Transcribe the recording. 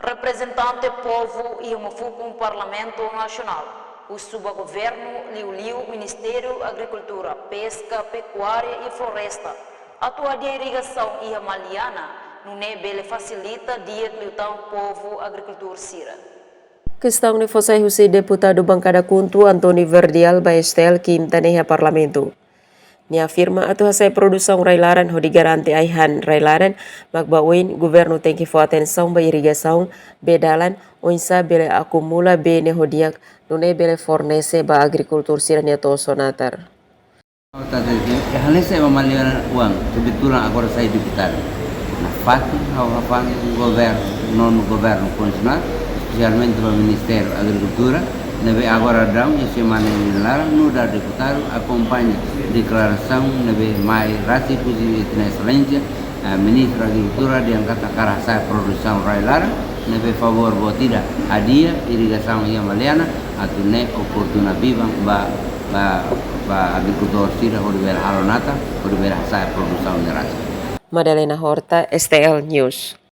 Representante povo e uma um Parlamento Nacional, o subgoverno Liu Ministério da Agricultura, Pesca, Pecuária e Floresta, atua de irrigação e a Maliana, no nebele facilita dia que o povo agricultor sira. Questão de fosse o deputado bancada Kuntu Antoni Verdial Baestel Quintaneja Parlamento. Ni afirma atau hasil produção railaran ho digaranti aihan railaran magbawin governo tem que for atenção ba irrigação bedalan onsa bele acumula bene hodiak nune bele fornece ba agricultur sirania to sonatar. Hal saya memalian uang kebetulan agora saya deputado. Na fácil ao rapang governo non governo constitucional especialmente para o Ministério da Agricultura. Nebe agora dão e semana lá no da deputado acompanha declaração nebe mai rati puji excelência ministro da Agricultura de angkata karasa produção railar nebe favor botida adia irrigação yang maliana atau ne oportuna bibang ba agricultor sira horibel halonata horibel hasa produção rati. Madalena Horta, STL News.